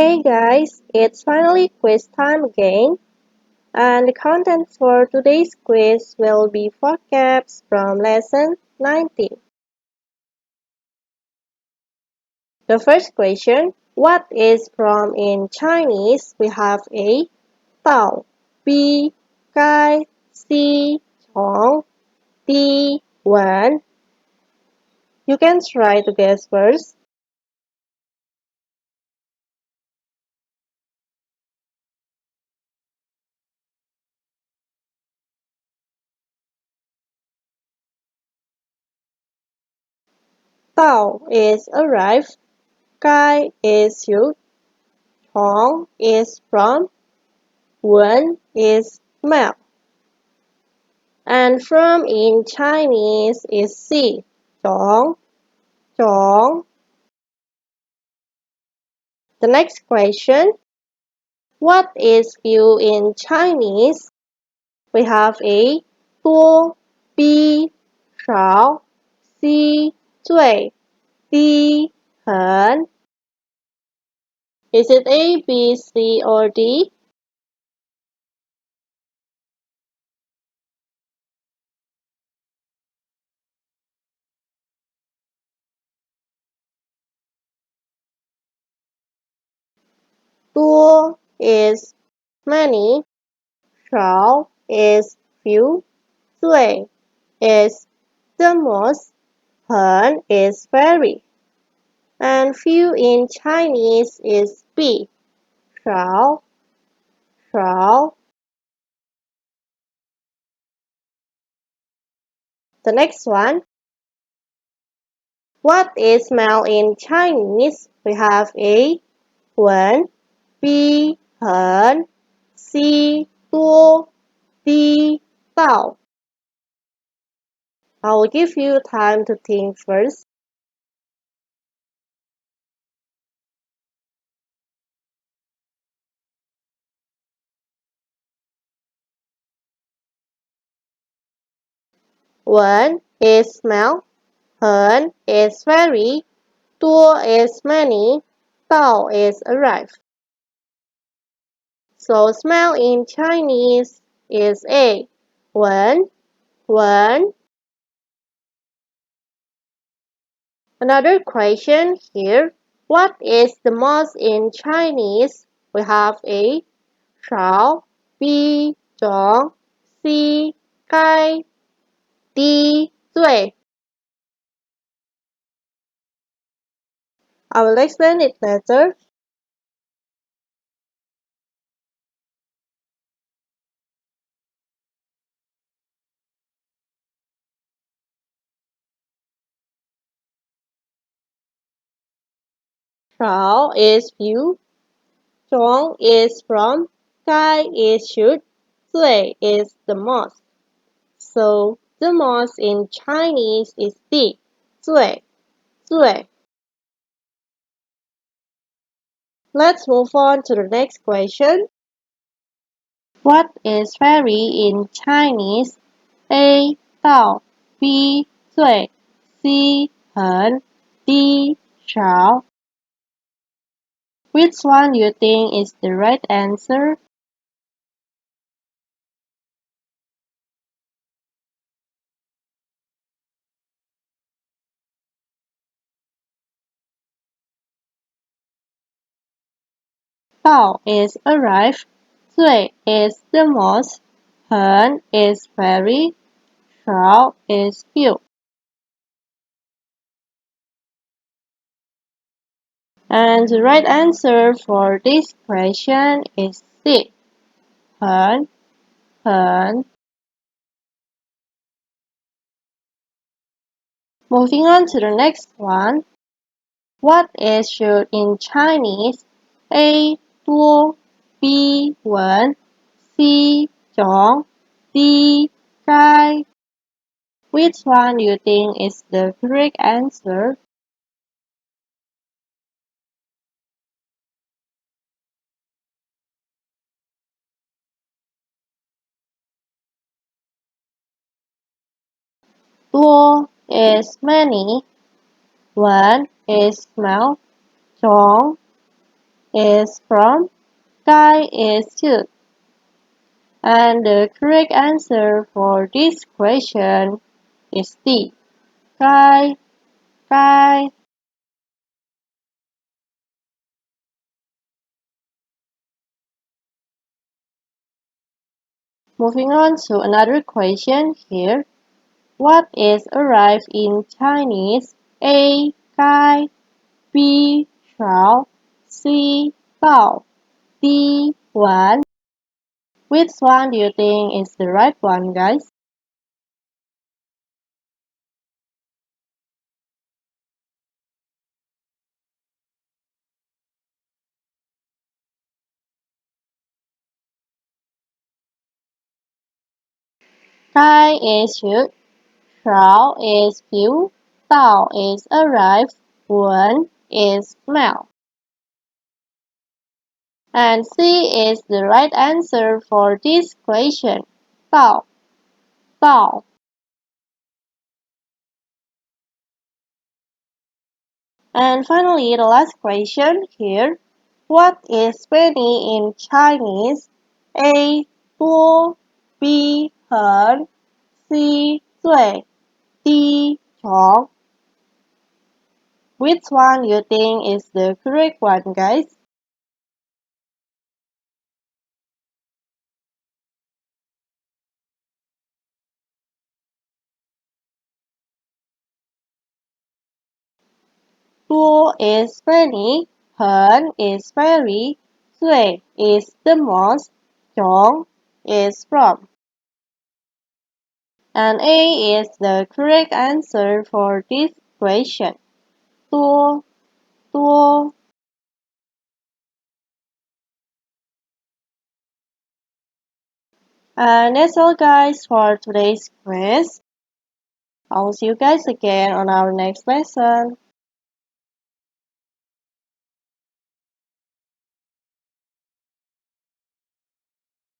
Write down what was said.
Hey guys, it's finally quiz time again, and the content for today's quiz will be vocabs from lesson 19. The first question, what is from in Chinese? We have A, Dao, B, Gai, C, Chong, D, Wen. You can try to guess first. Dao is arrive, Gai is you, Chong is from, Wen is smell. And from in Chinese is see, 种, 种. The next question, what is few in Chinese? We have A, 多, B, 少, C, 最, D, 很. Is it A, B, C, or D? "多" is many, 少 is few, 最 is the most, 很 is very. And few in Chinese is B, 少, 少. The next one, what is smell in Chinese? We have A, 闻, B, 很, C, 多, D, 到. I will give you time to think first. One is smell, 很 is very, 多 is many, 到 is arrive. So smell in Chinese is A, 闻, 闻. Another question here. What is the most in Chinese? We have A, 少, B, 种, C, 该, D, 最. I will explain it later. Shao is few, Zhong is from, Gai is should, Zui is the most. So the most in Chinese is D, Zui, Zui. Let's move on to the next question. What is very in Chinese? A, 到, B, 最, C, 很, D, 少. Which one you think is the right answer? Dao is arrive, 最 is the most, 很 is very, 少 is few. And the right answer for this question is C, 很, 很. Moving on to the next one. What is should in Chinese? A, 多, B, 闻, C, 种, D, 该. Which one do you think is the correct answer? "多" is many, "闻" is smell, "种" is from, Kai is to. And the correct answer for this question is D. Kai, Kai. Moving on to another question here. What is arrive in Chinese? A. Kai, B. Shao, C. Bao, D. Wan. Which one do you think is the right one, guys? Kai is shoot, Shao is view, Bao is arrive, Wan is smell. And C is the right answer for this question. Bao, Bao. And finally, the last question here. What is penny in Chinese? A. 多 B. 很 C. 最 D. 长 Which one you think is the correct one, guys? Duo is many, Hen is very, Sui is the most, Zhong is from. And A is the correct answer for this question. Duo, duo. And that's all, guys, for today's quiz. I'll see you guys again on our next lesson.